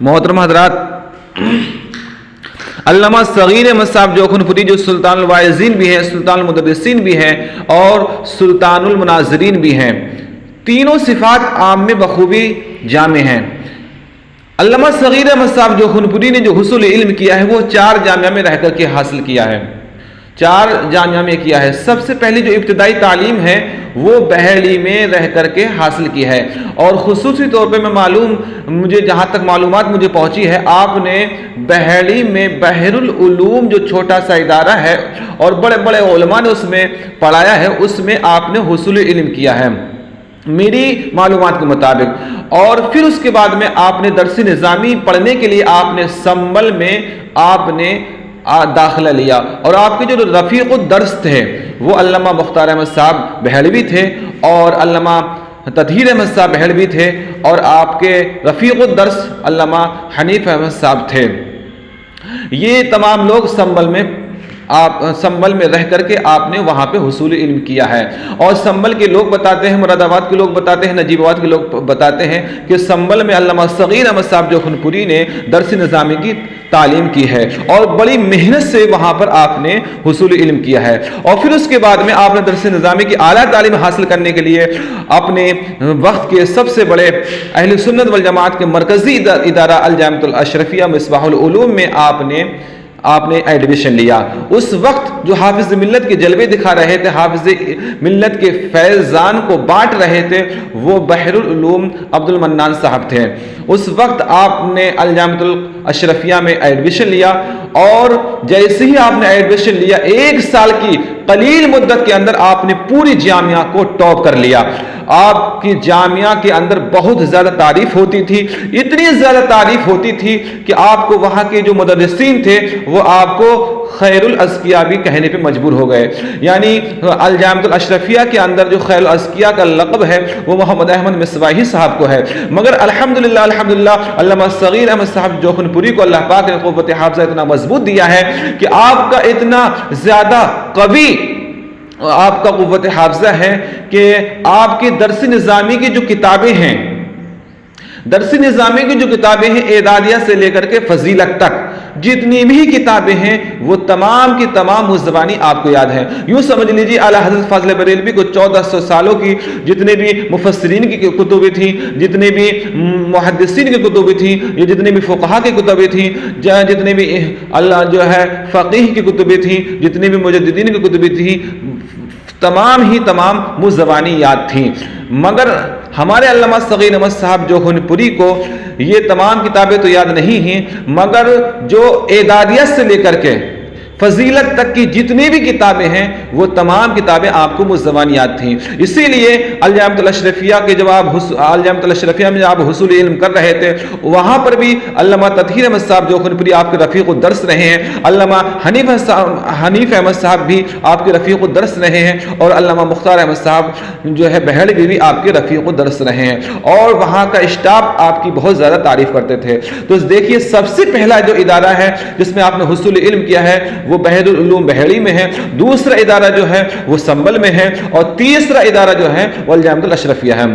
मोहतरम हजरात, अल्लामा सगीर अहमद साहब जोखनपुरी जो सुल्तानुल वाइज़ीन भी हैं, सुल्तानुल मुदर्रिसीन भी हैं और सुल्तानुल मुनाज़िरीन भी हैं। तीनों सिफात आम में बखूबी जामे हैं। अल्लामा सगीर अहमद साहब जोखनपुरी ने जो हुसूल इल्म किया है वो 4 जामिया में रह करके हासिल किया है। 4 जामिया में किया है। सबसे पहले जो इब्तिदाई तालीम है वो बहड़ी में रह करके हासिल की है और ख़ुसूसी तौर पे मुझे जहाँ तक मालूमात मुझे पहुँची है, आपने बहड़ी में बहरुल उलूम जो छोटा सा इदारा है और बड़े बड़े उलमा ने उसमें पढ़ाया है, उसमें आपने हुसूल इल्म किया है मेरी मालूमात के मुताबिक। और फिर उसके बाद में आपने दर्स निज़ामी पढ़ने के लिए आपने संबल में आपने दाखिला लिया और आपके जो रफ़ीक़ुद दर्स थे वो अल्लामा मुख्तार अहमद साहब बहलवी थे और अल्लामा ततहीर अहमद साहब बहलवी थे और आपके रफ़ीक़ुद दर्स अल्लामा हनीफ अहमद साहब थे। ये तमाम लोग संबल में रह करके आपने वहाँ पे हुसूल इल्म किया है। और संबल के लोग बताते हैं, मुरादाबाद के लोग बताते हैं, नजीबाबाद के लोग बताते हैं कि संबल में अल्लामा सगीर अहमद साहब जोखनपुरी ने दर्स निज़ामी की तालीम की है और बड़ी मेहनत से वहाँ पर आपने हुसूल इल्म किया है। और फिर उसके बाद में आपने दर्स निज़ामी की आला तालीम हासिल करने के लिए अपने वक्त के सबसे बड़े अहले सुन्नत वल जमात के मरकज़ी इदारा अल जामिअतुल अशरफिया मिसबाहुल उलूम में आपने एडमिशन लिया। उस वक्त जो हाफिज़ मिल्लत के जलवे दिखा रहे थे, हाफिज़ मिल्लत के फैज़ान को बांट रहे थे, वो बहरुल उलूम अब्दुल मन्नान साहब थे। उस वक्त आपने अल जामिअतुल अशरफिया में एडमिशन लिया और जैसे ही आपने एडमिशन लिया 1 साल की कलील मुद्दत के अंदर आपने पूरी जामिया को टॉप कर लिया। आपकी जामिया के अंदर बहुत ज़्यादा तारीफ होती थी, इतनी ज़्यादा तारीफ होती थी कि आपको वहाँ के जो मुदर्रिसीन थे वो आपको खैरुल अज़किया भी कहने पे मजबूर हो गए। यानी अल जामिअतुल अशरफिया के अंदर जो खैरुल अज़किया का लक़ब है वो मोहम्मद अहमद मिसबाही साहब को है। मगर अल्हम्दुलिल्लाह अल्लामा सगीर अहमद साहब जोखनपुरी को अल्लाह पाक ने क़ुव्वत हाफ़िज़ा इतना मजबूत दिया है कि आपका इतना ज़्यादा कवी आपका क़ुव्वत हाफ़िज़ा है कि आपकी दर्स निज़ामी की जो किताबें हैं, दर्स निज़ामी की जो किताबें हैं एदादिया से लेकर के फजीलत तक जितनी भी किताबें हैं वो तमाम की तमाम मुज़्ज़बानी आपको याद है। यूँ समझ लीजिए आला हज़रत फ़ाज़िल बरेलवी को 1400 सालों की जितने भी मुफस्सिरीन की कुतुबें थी, जितने भी मुहद्दिसीन की कुतुबें थी, ये जितने भी फ़ुक़हा की कुतुबें थी, जितने भी अल्लाह जो है फ़क़ीह की कुतुबें थी, जितने भी मुजद्दिदीन की कुतुबें थी, तमाम ही तमाम मुज़्ज़बानी याद थी। मगर हमारे अल्लामा सगीर अहमद साहब जोखनपुरी को ये तमाम किताबें तो याद नहीं हैं, मगर जो एदादियत से लेकर के फजीलत तक की जितनी भी किताबें हैं वो तमाम किताबें आपको मुज़्ज़बानी याद थीं। इसीलिए अल जामिअतुल अशरफिया के जब आप अल जामिअतुल अशरफिया में आप हुसूल इल्म कर रहे थे वहाँ पर भी अल्लामा ततहीर अहमद साहब जोखनपुरी आपके रफ़ीक़ुद दर्स रहे हैं, अल्लामा हनीफ अहमद साहब भी आपके रफ़ीक़ुद दर्स रहे हैं और अल्लामा मुख्तार अहमद साहब जो है बहलवी भी आपके रफ़ीक़ुद दर्स रहे हैं और वहाँ का स्टाफ आपकी बहुत ज़्यादा तारीफ़ करते थे। तो देखिए सबसे पहला जो इदारा है जिसमें आपने हुसूल इल्म किया है वो बहरुल उलूम बहड़ी में है, दूसरा इदारा जो है वो संबल में है और तीसरा इदारा जो है वो अल जामिअतुल अशरफिया है।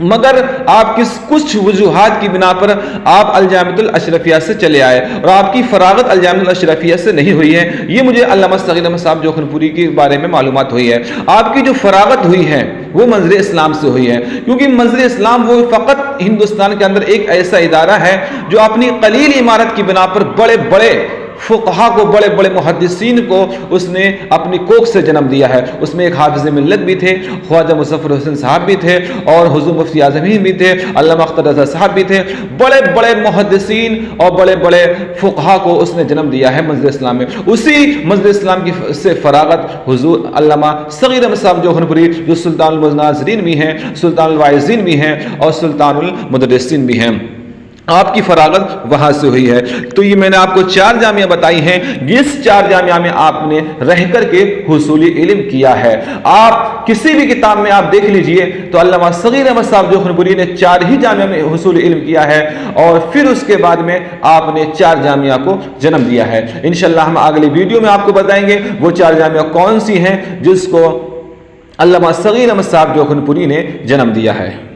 मगर आप कुछ वजूहात की बिना पर आप अल जामिअतुल अशरफिया से चले आए और आपकी फरागत अल जामिअतुल अशरफिया से नहीं हुई है। ये मुझे अल्लामा सगीर अहमद साहब जोखनपुरी के बारे में मालूमात हुई है। आपकी जो फरागत हुई है वो मंज़र इस्लाम से हुई है, क्योंकि मंज़र इस्लाम वो फ़कत हिंदुस्तान के अंदर एक ऐसा इदारा है जो अपनी कलील इमारत की बिना पर बड़े बड़े फ़ुक़हा को, बड़े बड़े मुहद्दिसीन को उसने अपनी कोख से जन्म दिया है। उसमें एक हाफ़िज़ मिल्लत भी थे, ख्वाजा मुज़फ़्फ़र हुसैन साहब भी थे और हुज़ूर मुफ्ती आज़मीन भी थे, अल्लामा अख्तर रज़ा साहब भी थे। बड़े बड़े मुहद्दिसीन और बड़े बड़े फ़ुक़हा को उसने जन्म दिया है मंज़र इस्लाम में। उसी मंज़र इस्लाम की से फ़रागत हुज़ूर अल्लामा सगीर अहमद साहब जोखनपुरी जो सुल्तानुल मुनाज़िरीन भी हैं, सुल्तानुल वाइज़ीन भी हैं और सुल्तानुल मुदर्रिसीन भी हैं, आपकी फरागत वहाँ से हुई है। तो ये मैंने आपको 4 जामिया बताई हैं, इस 4 जामिया में आपने रह करके हुसूल इल्म किया है। आप किसी भी किताब में आप देख लीजिए तो अल्लामा सगीर अहमद साहब जोखनपुरी ने 4 ही जामिया में हुसूल इल्म किया है और फिर उसके बाद में आपने 4 जामिया को जन्म दिया है। इंशाअल्लाह हम अगली वीडियो में आपको बताएंगे वो 4 जामिया कौन सी हैं जिसको अल्लामा सगीर अहमद साहब जोखनपुरी ने जन्म दिया है।